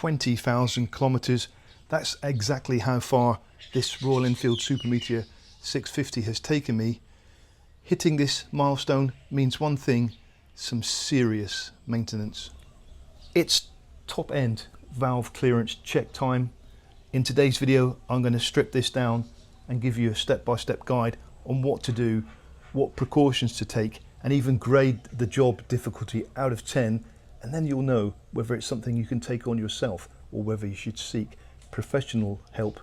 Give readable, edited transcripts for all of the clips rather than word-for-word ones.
20,000 kilometers. That's exactly how far this Royal Enfield Super Meteor 650 has taken me. Hitting this milestone means one thing: some serious maintenance. It's top end valve clearance check time. In today's video, I'm going to strip this down and give you a step-by-step guide on what to do, what precautions to take, and even grade the job difficulty out of 10, and then you'll know whether it's something you can take on yourself or whether you should seek professional help.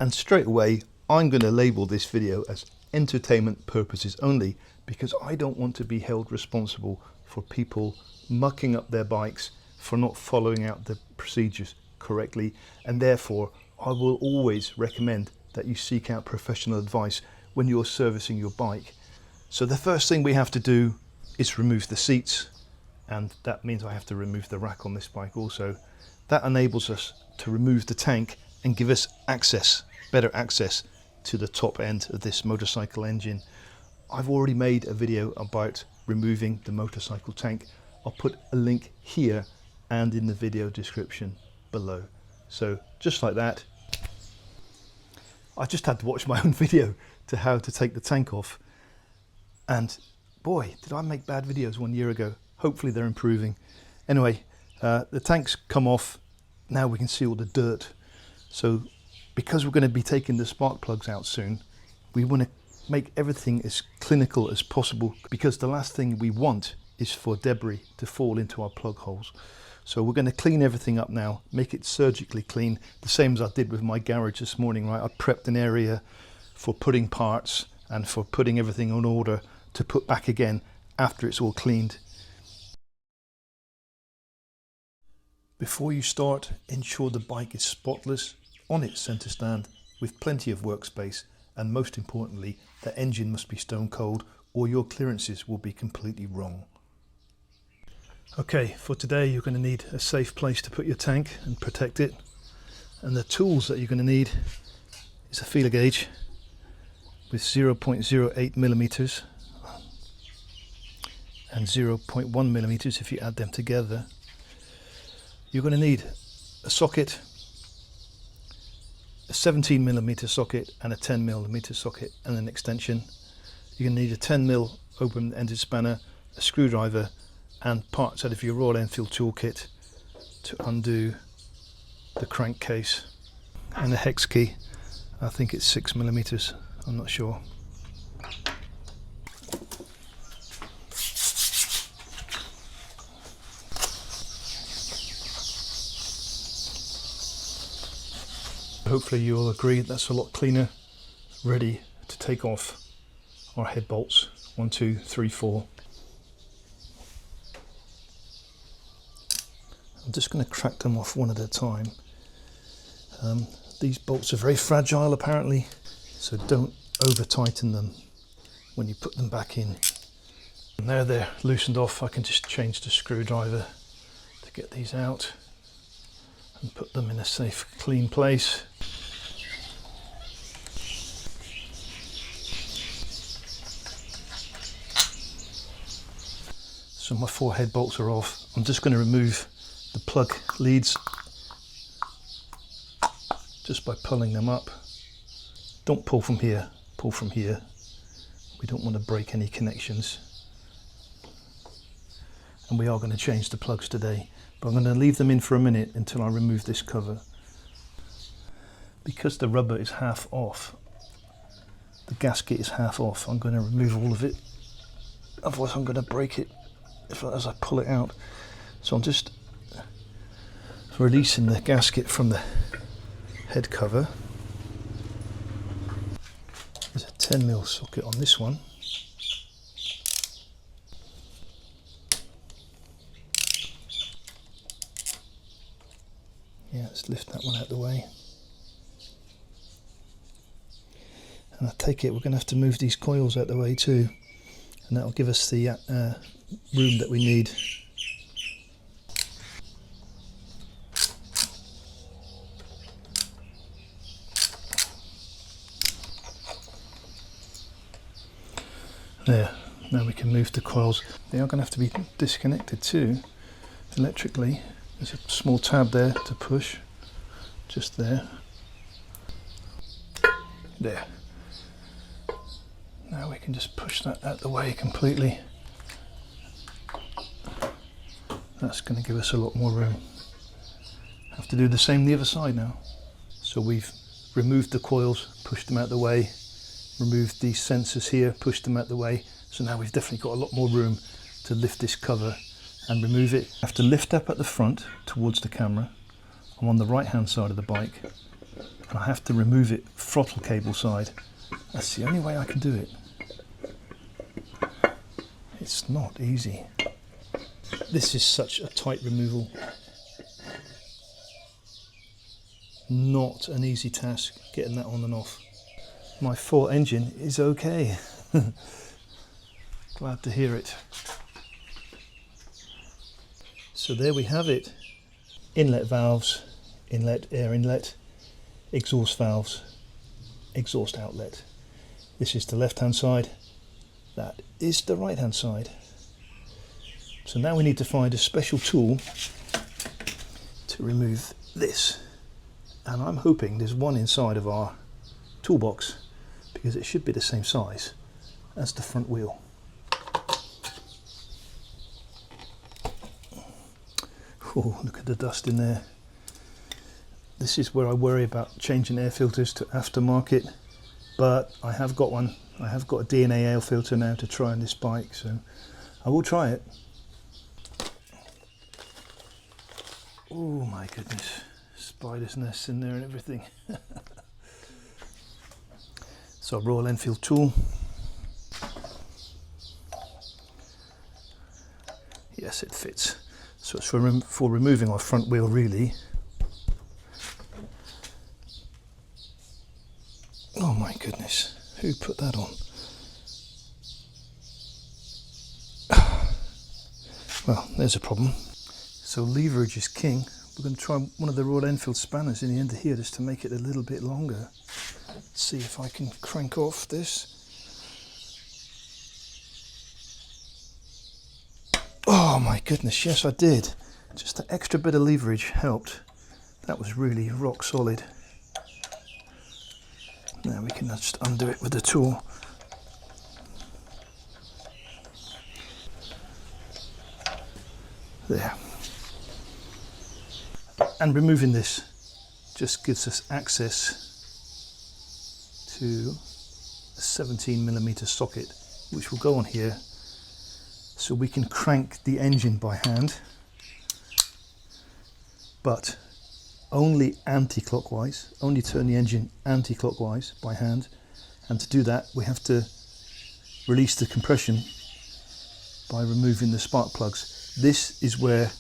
And straight away, I'm going to label this video as entertainment purposes only, because I don't want to be held responsible for people mucking up their bikes for not following out the procedures correctly, and therefore I will always recommend that you seek out professional advice when you're servicing your bike. So the first thing we have to do is remove the seats, and that means I have to remove the rack on this bike also. That enables us to remove the tank and give us access, better access to the top end of this motorcycle engine. I've already made a video about removing the motorcycle tank. I'll put a link here and in the video description below. So just like that, I just had to watch my own video to how to take the tank off, and boy, did I make bad videos 1 year ago. Hopefully they're improving. Anyway, the tank's come off. Now we can see all the dirt. So because we're going to be taking the spark plugs out soon, we want to make everything as clinical as possible, because the last thing we want is for debris to fall into our plug holes. So we're going to clean everything up now, make it surgically clean, the same as I did with my garage this morning, right? I prepped an area for putting parts and for putting everything in order to put back again after it's all cleaned. Before you start, ensure the bike is spotless on its center stand with plenty of workspace, and most importantly, the engine must be stone cold or your clearances will be completely wrong. Okay, for today you're going to need a safe place to put your tank and protect it, and the tools that you're going to need is a feeler gauge with 0.08 millimeters and 0.1 millimeters if you add them together. You're going to need a socket, a 17 millimeter socket and a 10 millimeter socket, and an extension. You're going to need a 10 mil open-ended spanner, a screwdriver, and parts out of your Royal Enfield toolkit to undo the crankcase, and a hex key. I think it's 6 millimeters, I'm not sure. Hopefully you'll agree that's a lot cleaner, ready to take off our head bolts. 1, 2, 3, 4. I'm just going to crack them off one at a time. These bolts are very fragile apparently, so don't over tighten them when you put them back in. And now they're loosened off, I can just change the screwdriver to get these out and put them in a safe, clean place. So my 4 head bolts are off. I'm just going to remove the plug leads just by pulling them up. Don't pull from here, pull from here. We don't want to break any connections. And we are going to change the plugs today, but I'm going to leave them in for a minute until I remove this cover. Because the rubber is half off, the gasket is half off, I'm going to remove all of it, otherwise I'm going to break it as I pull it out. So I'm just releasing the gasket from the head cover. There's a 10 mil socket on this one. Yeah, let's lift that one out of the way. And I take it we're going to have to move these coils out of the way too, and that'll give us the room that we need. There, now we can move the coils. They are going to have to be disconnected too, electrically. There's a small tab there to push, just there. There. Now we can just push that out the way completely. That's going to give us a lot more room. Have to do the same the other side now. So we've removed the coils, pushed them out the way, removed these sensors here, pushed them out the way. So now we've definitely got a lot more room to lift this cover and remove it. I have to lift up at the front towards the camera. I'm on the right hand side of the bike. And I have to remove it throttle cable side. That's the only way I can do it. It's not easy. This is such a tight removal. Not an easy task getting that on and off. My full engine is okay. Glad to hear it. So there we have it. Inlet valves, inlet, air inlet, exhaust valves, exhaust outlet. This is the left hand side, that is the right hand side. So now we need to find a special tool to remove this. And I'm hoping there's one inside of our toolbox because it should be the same size as the front wheel. Oh, look at the dust in there. This is where I worry about changing air filters to aftermarket, but I have got one. I have got a DNA air filter now to try on this bike, so I will try it. Oh my goodness, spider's nests in there and everything. So Royal Enfield tool. Yes, it fits. So it's for removing our front wheel really. Oh my goodness, who put that on? Well, there's a problem. So leverage is king. We're going to try one of the Royal Enfield spanners in the end of here just to make it a little bit longer. Let's see if I can crank off this. Oh my goodness, yes I did. Just an extra bit of leverage helped. That was really rock solid. Now we can just undo it with the tool. There. And removing this just gives us access to a 17mm socket which will go on here, so we can crank the engine by hand, but only anti-clockwise, only turn the engine anti-clockwise by hand, and to do that we have to release the compression by removing the spark plugs. This is where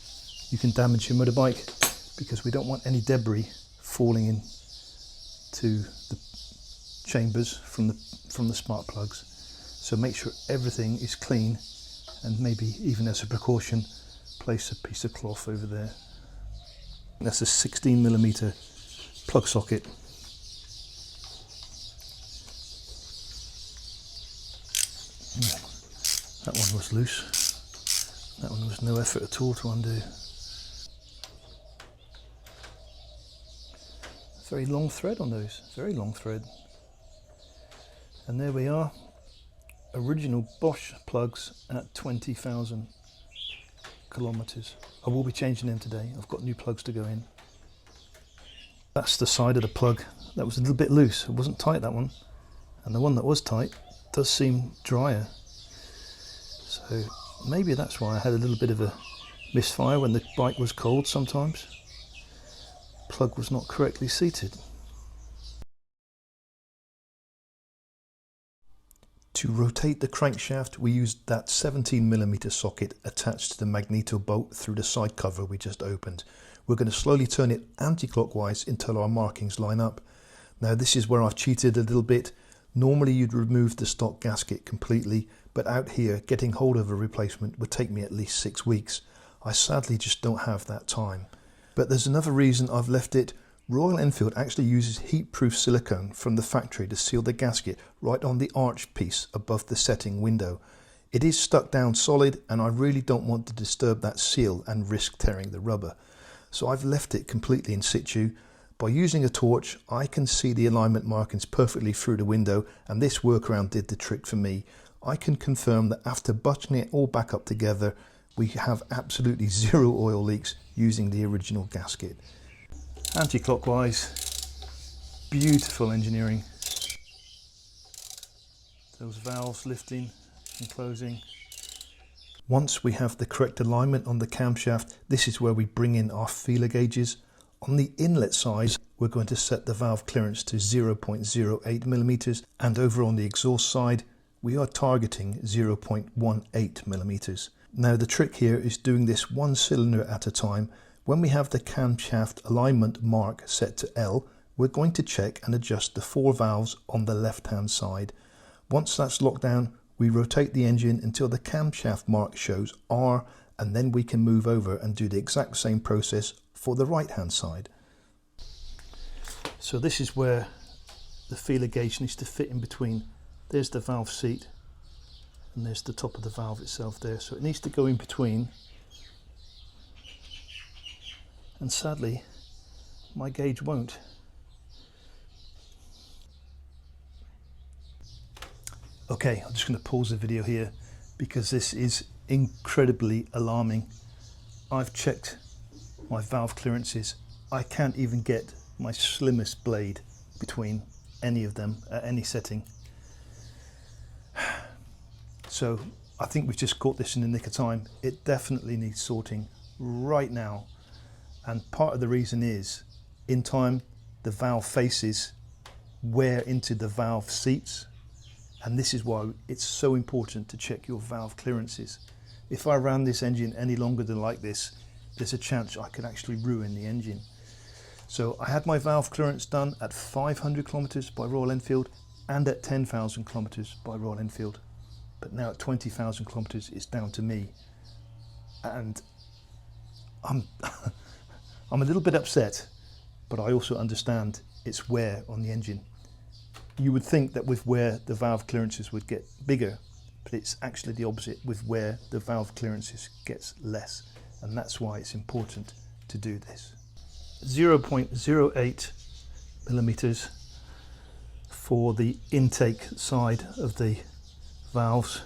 you can damage your motorbike because we don't want any debris falling in to the chambers from the spark plugs. So make sure everything is clean, and maybe even as a precaution place a piece of cloth over there. That's a 16mm plug socket. That one was loose. That one was no effort at all to undo. Very long thread on those, very long thread. And there we are, original Bosch plugs at 20,000 kilometers. I will be changing them today. I've got new plugs to go in. That's the side of the plug that was a little bit loose. It wasn't tight, that one. And the one that was tight does seem drier. So maybe that's why I had a little bit of a misfire when the bike was cold sometimes. Plug was not correctly seated. To rotate the crankshaft, we used that 17mm socket attached to the magneto bolt through the side cover we just opened. We're going to slowly turn it anti-clockwise until our markings line up. Now this is where I've cheated a little bit. Normally you'd remove the stock gasket completely, but out here getting hold of a replacement would take me at least 6 weeks. I sadly just don't have that time. But there's another reason I've left it Royal Enfield actually uses heat-proof silicone from the factory to seal the gasket right on the arch piece above the setting window. It is stuck down solid, and I really don't want to disturb that seal and risk tearing the rubber. So I've left it completely in situ. By using a torch, I can see the alignment markings perfectly through the window, and this workaround did the trick for me. I can confirm that after buttoning it all back up together, we have absolutely zero oil leaks using the original gasket. Anti-clockwise, beautiful engineering. Those valves lifting and closing. Once we have the correct alignment on the camshaft, this is where we bring in our feeler gauges. On the inlet side, we're going to set the valve clearance to 0.08 millimeters, and over on the exhaust side, we are targeting 0.18 millimeters. Now the trick here is doing this one cylinder at a time. When we have the camshaft alignment mark set to L, we're going to check and adjust the 4 valves on the left-hand side. Once that's locked down, we rotate the engine until the camshaft mark shows R, and then we can move over and do the exact same process for the right-hand side. So this is where the feeler gauge needs to fit in between. There's the valve seat, and there's the top of the valve itself there. So it needs to go in between. And sadly, my gauge won't. Okay, I'm just going to pause the video here because this is incredibly alarming. I've checked my valve clearances. I can't even get my slimmest blade between any of them at any setting. So I think we've just caught this in the nick of time. It definitely needs sorting right now. And part of the reason is, in time, the valve faces wear into the valve seats. And this is why it's so important to check your valve clearances. If I ran this engine any longer than like this, there's a chance I could actually ruin the engine. So I had my valve clearance done at 500 kilometers by Royal Enfield and at 10,000 kilometers by Royal Enfield. But now at 20,000 kilometers, it's down to me. And I'm a little bit upset, but I also understand it's wear on the engine. You would think that with wear the valve clearances would get bigger, but it's actually the opposite. With wear the valve clearances gets less, and that's why it's important to do this. 0.08 millimeters for the intake side of the valves.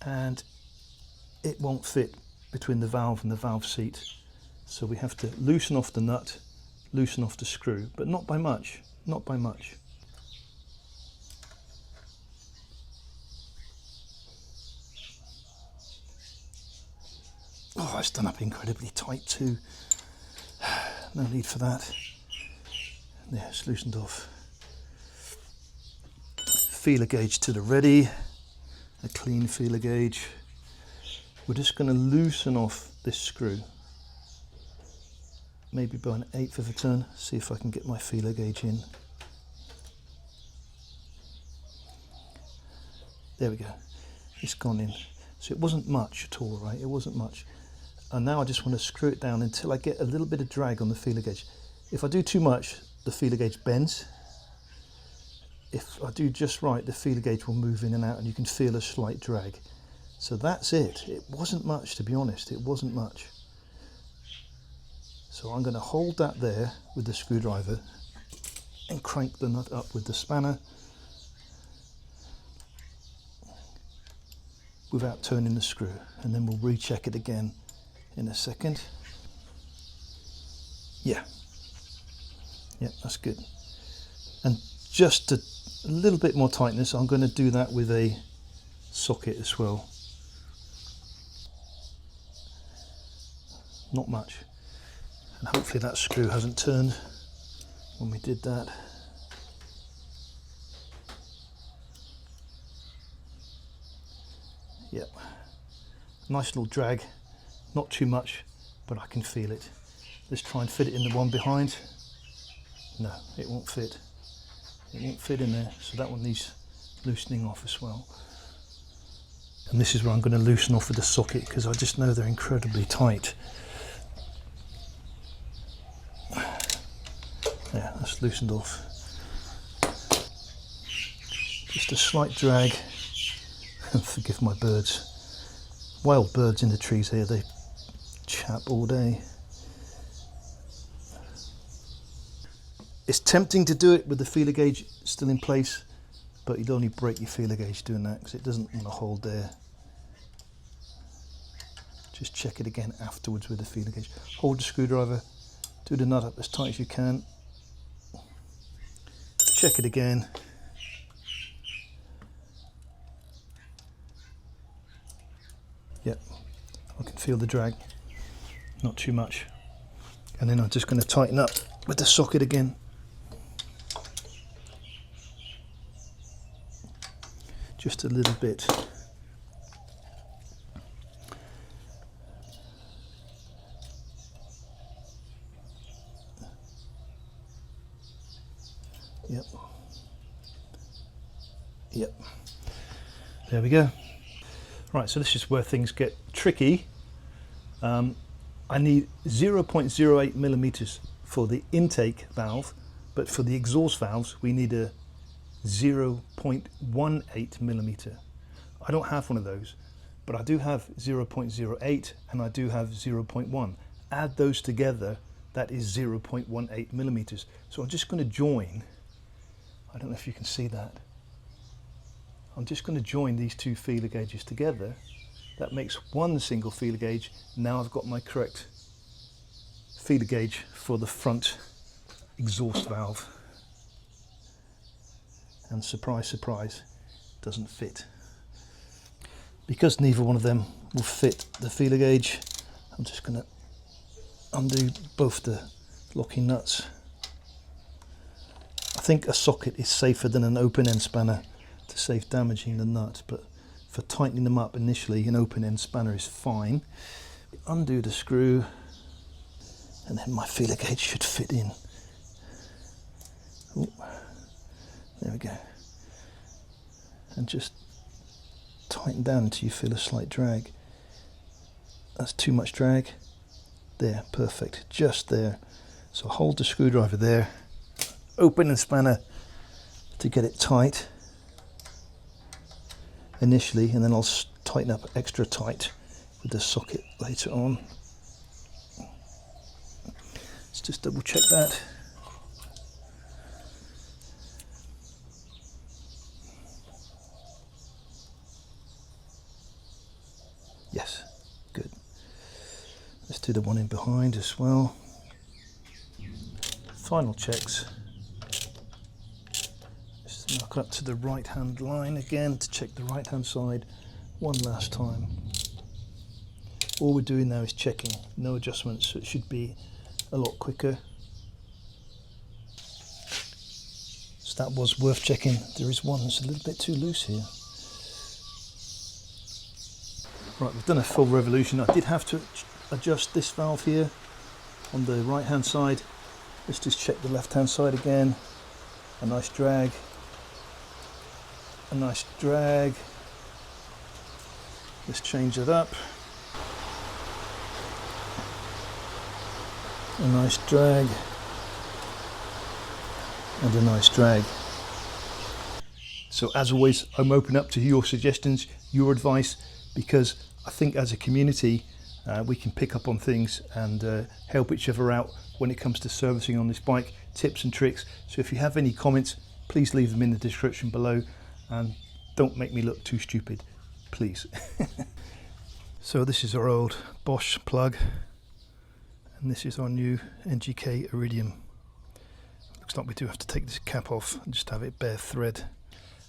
And it won't fit between the valve and the valve seat, so we have to loosen off the nut, loosen off the screw, but not by much, not by much. Oh, it's done up incredibly tight too. No need for that. There, it's loosened off. Feeler gauge to the ready. A clean feeler gauge. We're just going to loosen off this screw, maybe by 1/8 of a turn. See if I can get my feeler gauge in. There we go, it's gone in. So it wasn't much at all, right? It wasn't much. And now I just want to screw it down until I get a little bit of drag on the feeler gauge. If I do too much, the feeler gauge bends. If I do just right, the feeler gauge will move in and out and you can feel a slight drag. So that's it. It wasn't much, to be honest. It wasn't much. So I'm going to hold that there with the screwdriver and crank the nut up with the spanner without turning the screw. And then we'll recheck it again in a second. Yeah, that's good. And just a little bit more tightness, I'm going to do that with a socket as well. Not much. And hopefully that screw hasn't turned when we did that. Yep. Nice little drag, not too much, but I can feel it. Let's try and fit it in the one behind. No, it won't fit. It won't fit in there, so that one needs loosening off as well. And this is where I'm going to loosen off with the socket, because I just know they're incredibly tight. Yeah, that's loosened off. Just a slight drag. Forgive my birds. Wild birds in the trees here, they chap all day. It's tempting to do it with the feeler gauge still in place, but you'd only break your feeler gauge doing that, because it doesn't want to hold there. Just check it again afterwards with the feeler gauge. Hold the screwdriver, do the nut up as tight as you can. Check it again. Yep, I can feel the drag, not too much. And then I'm just going to tighten up with the socket again. Just a little bit. Yep. Yep. There we go. Right, so this is where things get tricky. I need 0.08 millimeters for the intake valve, but for the exhaust valves we need a 0.18 millimeter. I don't have one of those, but I do have 0.08 and I do have 0.1. Add those together, that is 0.18 millimeters. So I'm just going to join, I don't know if you can see that, I'm just going to join these two feeler gauges together. That makes one single feeler gauge. Now I've got my correct feeler gauge for the front exhaust valve. And surprise, surprise, doesn't fit. Because neither one of them will fit the feeler gauge, I'm just going to undo both the locking nuts. I think a socket is safer than an open end spanner to save damaging the nut, but for tightening them up initially, an open end spanner is fine. Undo the screw, and then my feeler gauge should fit in. Ooh, there we go. And just tighten down until you feel a slight drag. That's too much drag. There, perfect, just there. So hold the screwdriver there, open end spanner to get it tight initially, and then I'll tighten up extra tight with the socket later on. Let's just double check that. Yes, good. Let's do the one in behind as well. Final checks. Just knock up to the right hand line again to check the right hand side one last time. All we're doing now is checking, no adjustments, so it should be a lot quicker. So that was worth checking. There is one that's a little bit too loose here. Right, we've done a full revolution. I did have to adjust this valve here on the right hand side. Let's just check the left hand side again. A nice drag. A nice drag. Let's change it up. A nice drag. And a nice drag. So as always, I'm open up to your suggestions, your advice, because I think as a community we can pick up on things and help each other out when it comes to servicing on this bike, tips and tricks. So if you have any comments, please leave them in the description below, and don't make me look too stupid, please. So this is our old Bosch plug, and this is our new NGK Iridium. Looks like we do have to take this cap off and just have it bare thread.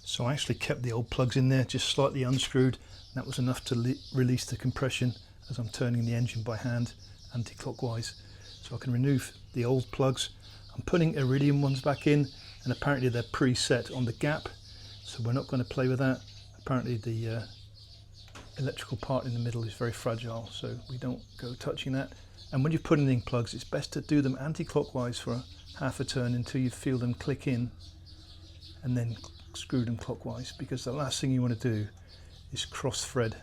So I actually kept the old plugs in there, just slightly unscrewed, and that was enough to release the compression as I'm turning the engine by hand anti-clockwise. So I can remove the old plugs. I'm putting Iridium ones back in, and apparently they're preset on the gap, so we're not going to play with that. Apparently the electrical part in the middle is very fragile, so we don't go touching that. And when you're putting in plugs, it's best to do them anti-clockwise for half a turn until you feel them click in, and then screw them clockwise, because the last thing you want to do is cross thread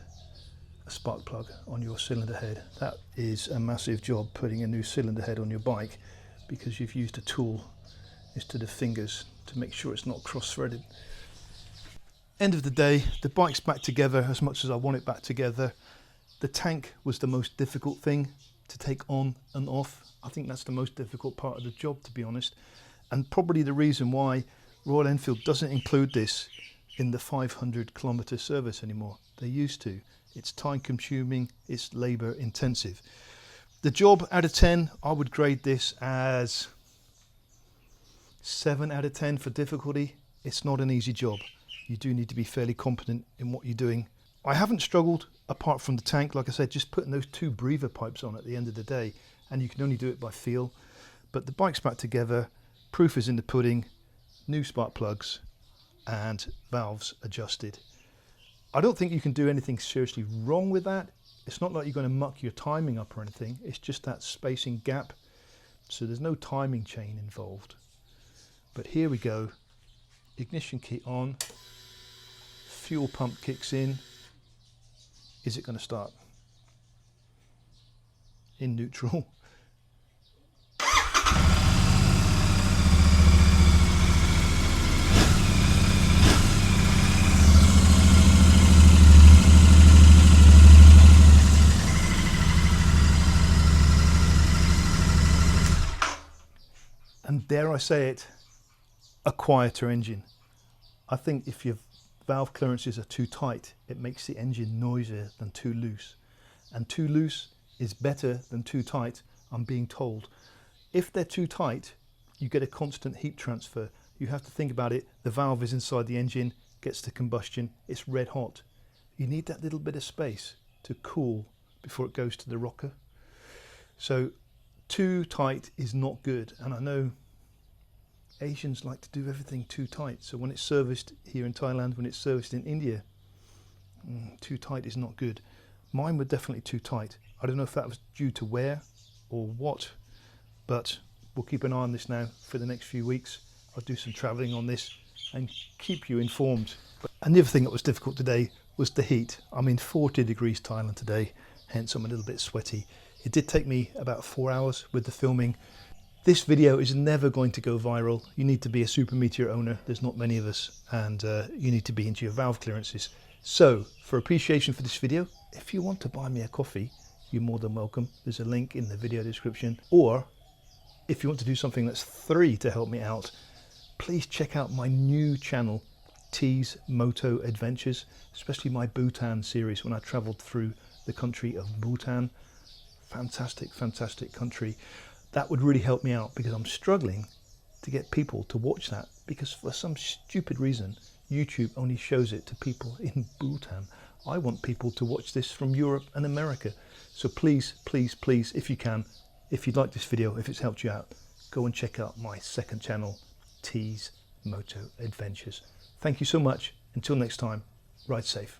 a spark plug on your cylinder head. That is a massive job, putting a new cylinder head on your bike, because you've used a tool instead of fingers to make sure it's not cross threaded. End of the day, the bike's back together as much as I want it back together. The tank was the most difficult thing to take on and off. I think that's the most difficult part of the job, to be honest, and probably the reason why Royal Enfield doesn't include this in the 500 kilometer service anymore. They used to. It's time consuming, it's labor intensive. The job out of 10, I would grade this as 7 out of 10 for difficulty. It's not an easy job. You do need to be fairly competent in what you're doing. I haven't struggled apart from the tank, like I said, just putting those 2 breather pipes on at the end of the day, and you can only do it by feel. But the bike's back together, proof is in the pudding, new spark plugs and valves adjusted. I don't think you can do anything seriously wrong with that. It's not like you're going to muck your timing up or anything, it's just that spacing gap, so there's no timing chain involved. But here we go, ignition key on, fuel pump kicks in. Is it going to start? In neutral. And dare I say it, a quieter engine. I think if your valve clearances are too tight, it makes the engine noisier than too loose. And too loose is better than too tight, I'm being told. If they're too tight, you get a constant heat transfer. You have to think about it, the valve is inside the engine, gets to combustion, it's red hot. You need that little bit of space to cool before it goes to the rocker. So too tight is not good, and I know Asians like to do everything too tight, so when it's serviced here in Thailand, when it's serviced in India, too tight is not good. Mine were definitely too tight. I don't know if that was due to wear or what, but we'll keep an eye on this now for the next few weeks. I'll do some travelling on this and keep you informed. And the other thing that was difficult today was the heat. I'm in 40 degrees Thailand today, hence I'm a little bit sweaty. It did take me about 4 hours with the filming. This video is never going to go viral. You need to be a Super Meteor owner. There's not many of us, and you need to be into your valve clearances. So, for appreciation for this video, if you want to buy me a coffee, you're more than welcome. There's a link in the video description. Or, if you want to do something that's free to help me out, please check out my new channel, T's Moto Adventures, especially my Bhutan series when I travelled through the country of Bhutan. Fantastic, fantastic country. That would really help me out, because I'm struggling to get people to watch that, because for some stupid reason YouTube only shows it to people in Bhutan. I want people to watch this from Europe and America. So please, please, please, if you can, if you'd like this video, if it's helped you out, go and check out my second channel, T's Moto Adventures. Thank you so much. Until next time, ride safe.